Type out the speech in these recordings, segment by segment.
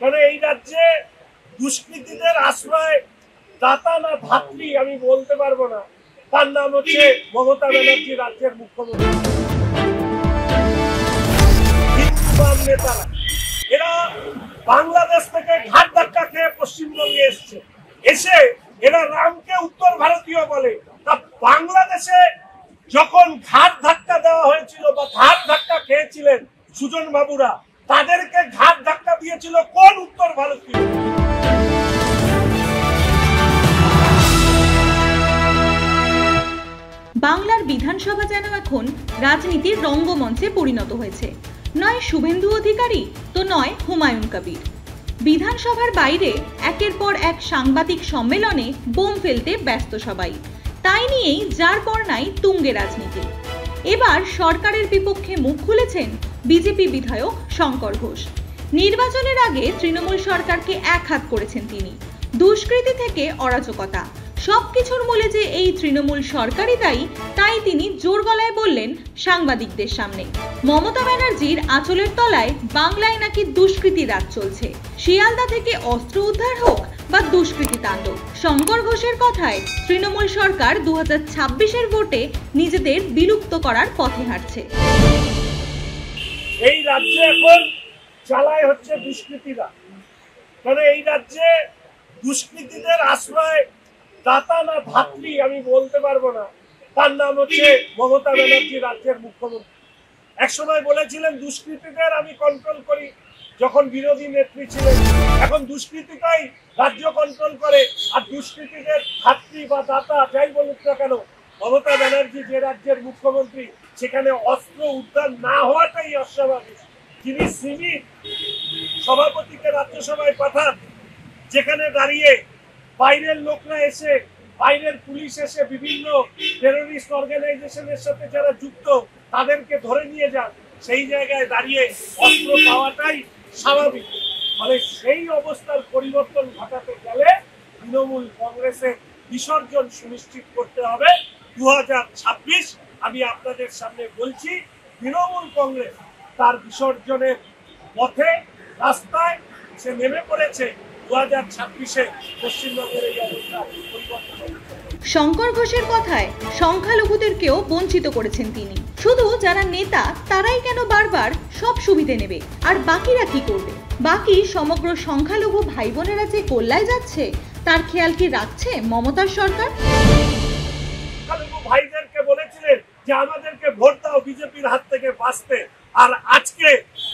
কারণ এই রাজ্যে দুষ্কৃতীদের আশ্রয় দাতা না ধাত্রী আমি বলতে পারবো না, তার নাম হচ্ছে মমতা ব্যানার্জি, রাজ্যের মুখ্যমন্ত্রী। হিন্দু নেতারা এরা বাংলাদেশ থেকে ঘাট ধাক্কা খেয়ে পশ্চিমবঙ্গে এসে এরা রামকে উত্তর ভারতীয় বলে। তা বাংলাদেশে যখন ঘাট ধাক্কা দেওয়া হয়েছিল বা ঘাট ধাক্কা খেয়েছিলেন সুজন বাবুরা, তাদেরকে ঘাট ধাক্কা দিয়েছিল কোন উত্তর ভারতীয়? বাংলার বিধানসভা যেন এখন রাজনীতির রঙ্গমঞ্চে পরিণত হয়েছে। নয় শুভেন্দু অধিকারী তো নয় হুমায়ুন কবির। বিধানসভার বাইরে একের পর এক সাংবাদিক সম্মেলনে বোম ফেলতে ব্যস্ত সবাই। তাই নিয়েই যার পর নাই তুঙ্গে রাজনীতি। এবার সরকারের বিপক্ষে মুখ খুলেছেন বিজেপি বিধায়ক শঙ্কর ঘোষ। নির্বাচনের আগে তৃণমূল সরকারকে একহাত করেছেন তিনি। দুষ্কৃতি থেকে অরাজকতা, সবকিছুর মূলে যে এই তৃণমূল সরকারই দায়ী, তাই তিনি জোর গলায় বললেন সাংবাদিকদের সামনে। মমতা ব্যানার্জির আঁচলের তলায় বাংলায় নাকি দুষ্কৃতি রাজ চলছে। শিয়ালদা থেকে অস্ত্র উদ্ধার হোক বা দুষ্কৃতি তাণ্ডব, শঙ্কর ঘোষের কথায় তৃণমূল সরকার 2026-এর ভোটে নিজেদের বিলুপ্ত করার পথে হাঁটছে। এই রাজ্যে এখন চালায় হচ্ছে দুষ্কৃতীরা। কারণ এই রাজ্যে দুষ্কৃতীদের আশ্রয় দাতা না ধাত্রী আমি বলতে পারবো না, তার নাম হচ্ছে মমতা ব্যানার্জি, রাজ্যের মুখ্যমন্ত্রী। একসময় বলেছিলেন দুষ্কৃতীদের আমি কন্ট্রোল করি, যখন বিরোধী নেত্রী ছিলেন। এখন দুষ্কৃতিটাই রাজ্য কন্ট্রোল করে। আর দুষ্কৃতীদের ধাত্রী বা দাতা যাই বলুক না কেন, মমতা ব্যানার্জি যে রাজ্যের মুখ্যমন্ত্রী, সেখানে অস্ত্র উদ্ধার না হওয়াটাই অস্বাভাবিক। তিনি সিমির সভাপতিকে রাজ্যসভায় পাঠান, যেখানে দাঁড়িয়ে বাইরের লোকরা এসে, বাইরের পুলিশ এসে বিভিন্ন টেরোরিস্ট অর্গানাইজেশনের সাথে যারা যুক্ত তাদেরকে ধরে নিয়ে যান। সেই জায়গায় দাঁড়িয়ে অস্ত্র পাওয়াটাই স্বাভাবিক। মানে সেই অবস্থার পরিবর্তন ঘটাতে গেলে তৃণমূল কংগ্রেসের বিসর্জন সুনিশ্চিত করতে হবে 2026। আমি আপনাদের সামনে বলছি, তৃণমূল কংগ্রেস তার বিসর্জনের পথে রাস্তায় সে নেমে পড়েছে। 2026-এ পশ্চিমবঙ্গের এই অবস্থা পরিবর্তন। শঙ্কর ঘোষের কথায় সংখ্যালঘুদেরকেও বঞ্চিত করেছেন তিনি। শুধু যারা নেতা তারাই কেন বারবার সব সুবিধে নেবে, আর বাকিরা কি করবে? বাকি সমগ্র সংখ্যালঘু ভাই বোনেরা যে গোল্লায় যাচ্ছে তার খেয়াল কি রাখছে মমতার সরকার? সংখ্যালঘু ভাইদেরকে বলেছিলেন যে আমাদেরকে ভোট দাও বিজেপির হাত থেকে বাঁচতে, আর আজকে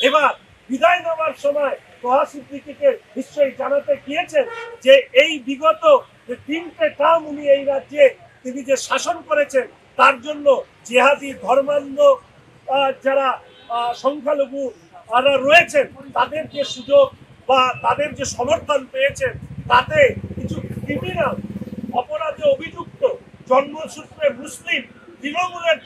এবার বিদায় নেওয়ার সময় তোহা সিদ্দিকীকে নিশ্চয়ই জানাতে গিয়েছেন যে এই বিগত যে 3টে টার্ম উনি এই রাজ্যে তিনি যে শাসন করেছেন, তার জন্য জিহাদি ধর্মান্ধ যারা সংখ্যালঘু রয়েছেন তাদের যে সুযোগ বা তাদের যে সমর্থন পেয়েছেন, তাতে কিছু ক্রিমিনাল অপরাধে অভিযুক্ত জন্মসূত্রে মুসলিম তৃণমূলের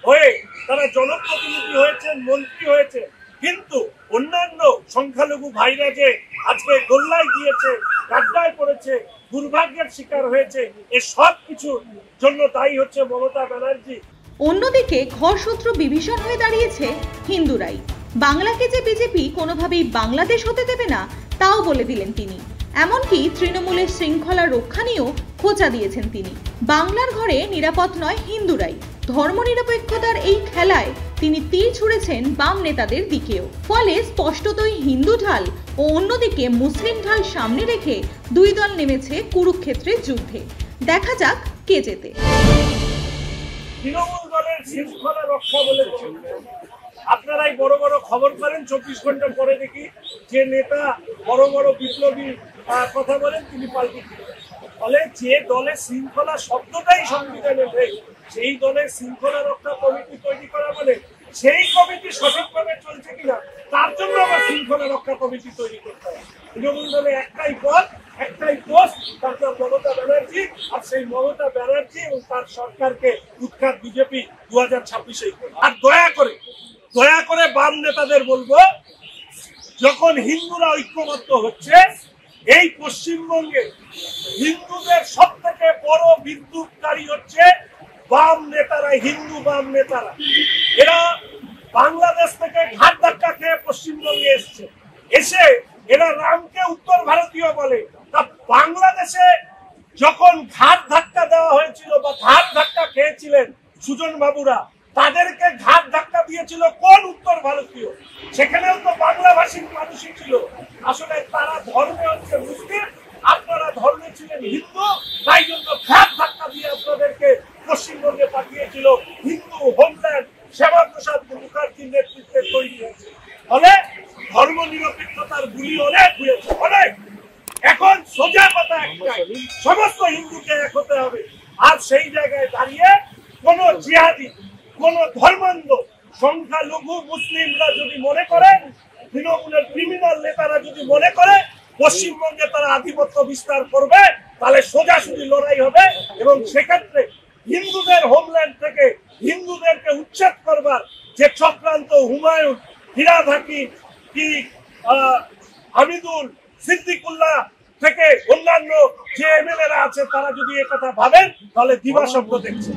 হয়ে তারা জনপ্রতিনিধি হয়েছেন, মন্ত্রী হয়েছে। কিন্তু অন্যান্য সংখ্যালঘু ভাইরা যে আজকে গোল্লায় গিয়েছে, গাড্ডায় পড়েছে, দুর্ভাগ্যের শিকার হয়েছে, এ সব কিছুর জন্য দায়ী হচ্ছে মমতা ব্যানার্জি। অন্যদিকে ঘরশত্রু বিভীষণ হয়ে দাঁড়িয়েছে হিন্দুরাই। বাংলাকে যে বিজেপি কোনোভাবেই বাংলাদেশ হতে দেবে না তাও বলে দিলেন তিনি। এমনকি তৃণমূলের শৃঙ্খলা রক্ষা নিয়েও খোঁচা দিয়েছেন তিনি। বাংলার ঘরে নিরাপদ নয় হিন্দুরাই। ধর্মনিরপেক্ষতার এই খেলায় তিনি তীর ছুঁড়েছেন বাম নেতাদের দিকেও। ফলে স্পষ্টতই হিন্দু ঢাল ও অন্যদিকে মুসলিম ঢাল সামনে রেখে দুই দল নেমেছে কুরুক্ষেত্রের যুদ্ধে। দেখা যাক কে জেতে। তৃণমূল দলের শৃঙ্খলা রক্ষা বলে আপনারাই বড় বড় খবর করেন, 24 ঘন্টা পরে দেখি যে নেতা বড় বড় বিপ্লবী কথা বলেন তিনি পাল্টি দিলেন। ফলে যে দলের শৃঙ্খলা শব্দটাই সংবিধানে নেই, সেই দলের শৃঙ্খলা রক্ষা কমিটি তৈরি করা মানে সেই কমিটি সঠিকভাবে চলছে কিনা তার জন্য আবার শৃঙ্খলা রক্ষা কমিটি তৈরি করতে হবে। তৃণমূল দলে একটাই পদ, একটাই পোস্ট, তার মমতা ব্যানার্জি। আর সেই মমতা ব্যানার্জি এবং তার সরকারকে উৎখাত বিজেপি 2026-এই। আর দয়া করে বাম নেতাদের বলবো, যখন হিন্দুরা ঐক্যবদ্ধ হচ্ছে, এই পশ্চিমবঙ্গে হিন্দুদের সব থেকে বড় বিদ্রুপকারী হচ্ছে বাম নেতারা, হিন্দু বাম নেতারা। এরা বাংলাদেশ থেকে ঘাট ধাক্কা খেয়ে পশ্চিমবঙ্গে এসে এরা রামকে উত্তর ভারতীয় বলে। তা বাংলাদেশে যখন ঘাট ধাক্কা দেওয়া হয়েছিল বা ঘাট ধাক্কা খেয়েছিলেন সুজন বাবুরা, তাদেরকে ঘাট ধাক্কা দিয়েছিল কোন উত্তর ভারতীয়? সেখানেও তো বাংলা ভাষী মানুষই ছিল। আসলে তারা ধর্মে হচ্ছে মুসলিম, আপনারা ধর্মে ছিলেন হিন্দু, তাই জন্য ঘাট ধাক্কা দিয়ে আপনাদেরকে পশ্চিমবঙ্গে পাঠিয়েছিল হিন্দু হোমল্যান্ড শ্যামাপ্রসাদ মুখার্জির নেতৃত্বে তৈরি হয়েছে। ফলে ধর্ম নিরপেক্ষতার গুলি অনেক হয়েছে, অনেক। এখন সোজা কথা একটাই, সমস্ত হিন্দুকে এক হতে হবে। আর সেই জায়গায় দাঁড়িয়ে কোন জিহাদি, কোন ধর্মান্ধ সংখ্যালঘু মুসলিমরা যদি মনে করে, তৃণমূলের ক্রিমিনাল নেতারা যদি মনে করে পশ্চিমবঙ্গে তারা আধিপত্য বিস্তার করবে, তাহলে সোজাসুজি লড়াই হবে। এবং সেক্ষেত্রে হিন্দুদের হোমল্যান্ড থেকে হিন্দুদেরকে উচ্ছেদ করবার যে চক্রান্ত হুমায়ুন, ফিরাদ হাকিম, কি হামিদুল, সিদ্দিকুল্লাহ থেকে অন্যান্য যে এমএলএরা আছে, তারা যদি একথা ভাবেন তাহলে দিবাস্বপ্ন দেখছে।